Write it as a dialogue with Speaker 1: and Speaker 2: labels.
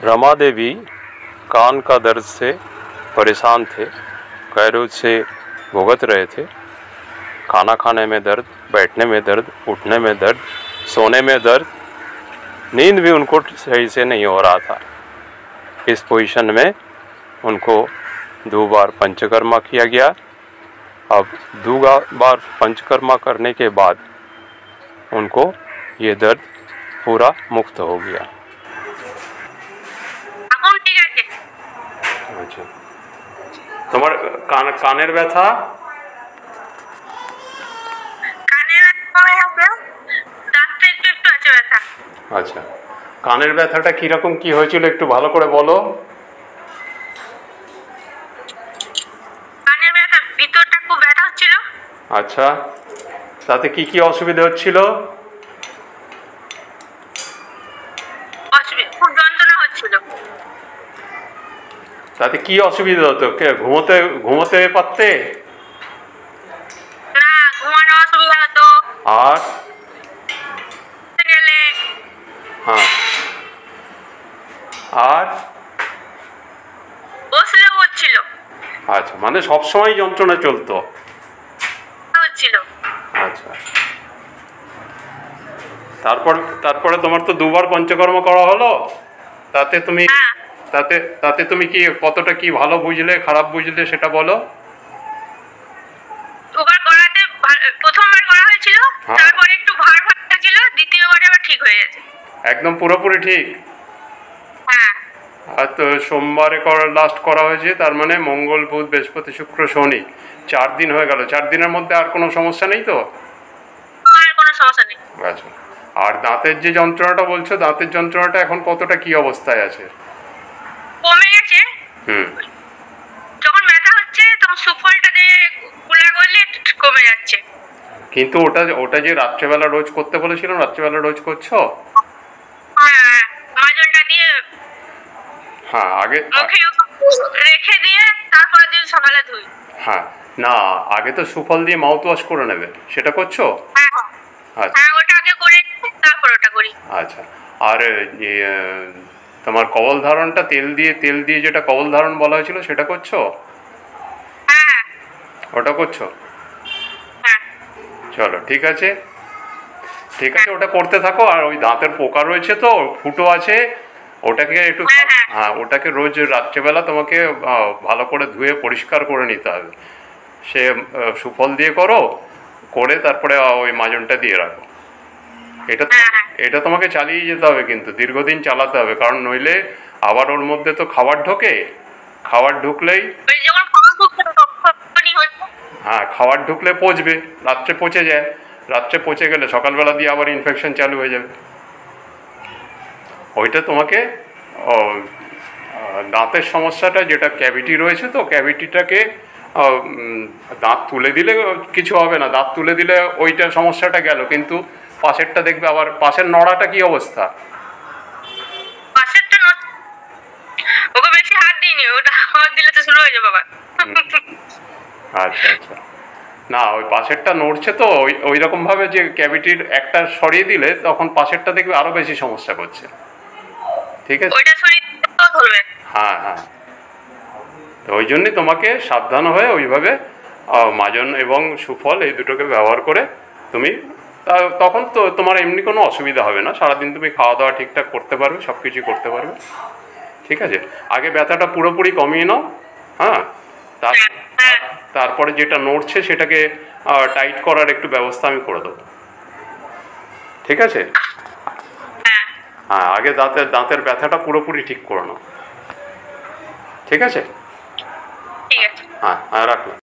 Speaker 1: रमा देवी कान का दर्द से परेशान थे, कई रोज से भुगत रहे थे। खाना खाने में दर्द, बैठने में दर्द, उठने में दर्द, सोने में दर्द, नींद भी उनको सही से नहीं हो रहा था। इस पोजीशन में उनको 2 बार पंचकर्मा किया गया। अब 2 बार पंचकर्मा करने के बाद उनको ये दर्द पूरा मुक्त हो गया। अच्छा, তোমার কানের ব্যথা, আচ্ছা কানের ব্যথাটা কিরকম কি হয়েছিল একটু ভালো করে বলো।
Speaker 2: কানের ব্যথা, ভিতরটা খুব ব্যথা হচ্ছিল।
Speaker 1: আচ্ছা, তাতে কি কি অসুবিধা হচ্ছিল?
Speaker 2: খুব যন্ত্রণা হচ্ছিল।
Speaker 1: তাতে কি অসুবিধা হতো? ঘুমোতে পারতে
Speaker 2: না? ঘুমানো অসুবিধা হতো।
Speaker 1: আর
Speaker 2: গেলে
Speaker 1: হ্যাঁ, আর
Speaker 2: বসলেও হচ্ছিল।
Speaker 1: আচ্ছা, মানে সবসময় যন্ত্রণা চলতো
Speaker 2: হচ্ছিল।
Speaker 1: আচ্ছা, তারপরে তোমার তো 2 বার পঞ্চকর্ম করা হলো। তাতে তুমি তাতে তুমি কি কতটা কি ভালো বুঝলে খারাপ বুঝলে সেটা বলো।
Speaker 2: দুবার করাতে প্রথমবার করা হয়েছিল, তারপরে একটু ভার ছিল, দ্বিতীয়বারে আবার ঠিক হয়ে গেছে।
Speaker 1: একদম পুরোপুরি ঠিক।
Speaker 2: হ্যাঁ।
Speaker 1: আর তো সোমবারে লাস্ট করা হয়েছে, তার মানে মঙ্গল, বুধ, বৃহস্পতি, শুক্র, শনি, 4 দিন হয়ে গেল। 4 দিনের মধ্যে আর কোনো সমস্যা নেই তো?
Speaker 2: আর কোনো সমস্যা নেই।
Speaker 1: আচ্ছা, আর দাঁতের যে যন্ত্রণাটা বলছো, দাঁতের যন্ত্রণাটা এখন কতটা কি অবস্থায় আছে?
Speaker 2: কমে গেছে। যখন ব্যথা হচ্ছে তখন সুফলটা দিয়ে কুলা করলে কমে যাচ্ছে।
Speaker 1: কিন্তু ওটা যে রাত্রেবেলা রোজ করতে বলেছিলাম, রাত্রেবেলা রোজ করছো?
Speaker 2: হ্যাঁ, মাজনটা দিয়ে
Speaker 1: হ্যাঁ, আগে
Speaker 2: মুখে রেখে দিয়ে তারপর দিন সকালে ধুই।
Speaker 1: হ্যাঁ, না আগে তো সুফল দিয়ে মাউথ ওয়াশ করে নেবে, সেটা করছো?
Speaker 2: হ্যাঁ
Speaker 1: আচ্ছা,
Speaker 2: হ্যাঁ, ওটা আগে করে তারপর ওটা করি।
Speaker 1: আচ্ছা, আর তোমার কবল ধারণটা তেল দিয়ে যেটা কবল ধারণ বলা হয়েছিল সেটা করছো?
Speaker 2: হ্যাঁ,
Speaker 1: ওটা করছো?
Speaker 2: হ্যাঁ।
Speaker 1: চলো, ঠিক আছে, ওটা করতে থাকো। আর ওই দাঁতের পোকা রয়েছে তো, ফুটো আছে, ওটাকে একটু হ্যাঁ, ওটাকে রোজ রাত্রেবেলা তোমাকে ভালো করে ধুয়ে পরিষ্কার করে নিতে হবে। সে সুফল দিয়ে করে তারপরে ওই মাজনটা দিয়ে রাখো। এটা তোমাকে চালিয়ে যেতে হবে, কিন্তু দীর্ঘদিন চালাতে হবে, কারণ নইলে আবার ওর মধ্যে তো খাবার ঢুকলেই হ্যাঁ, খাবার ঢুকলে পচবে, রাত্রে পচে যায়, রাত্রে পচে গেলে সকালবেলা দিয়ে আবার ইনফেকশন চালু হয়ে যাবে। ওইটা তোমাকে দাঁতের সমস্যাটা যেটা ক্যাভিটি রয়েছে, তো ক্যাভিটিটাকে দাঁত তুলে দিলে কিছু হবে না, দাঁত তুলে দিলে ওইটা সমস্যাটা গেল, কিন্তু পাশেরটা দেখবে আবার। পাশের নড়াটা কি অবস্থা?
Speaker 2: ওকে বেশি হাত দিইনি, ওটা হাত দিলে তো শুরু হয়ে যাবে আবার।
Speaker 1: আচ্ছা, আচ্ছা, না ওই পাশেরটা নড়ছে তো, ওই রকম ভাবে যে ক্যাভিটির একটা সরিয়ে দিলে তখন পাশেরটা দেখবে আরো বেশি সমস্যা করছে। ঠিক আছে, হ্যাঁ হ্যাঁ, তো ওই জন্যই তোমাকে সাবধান হয়ে ওইভাবে মাজন এবং সুফল এই দুটোকে ব্যবহার করে তুমি তখন তো তোমার এমনি কোনো অসুবিধা হবে না। সারাদিন তুমি খাওয়া দাওয়া ঠিকঠাক করতে পারবে, সব কিছুই করতে পারবে। ঠিক আছে, আগে ব্যথাটা পুরোপুরি কমিয়ে নাও। হ্যাঁ, তারপরে যেটা নড়ছে সেটাকে টাইট করার একটু ব্যবস্থা আমি করে দেবো। ঠিক আছে, হ্যাঁ, আগে দাঁতের ব্যথাটা পুরোপুরি ঠিক করে নাও। ঠিক আছে, হ্যাঁ, রাখলাম।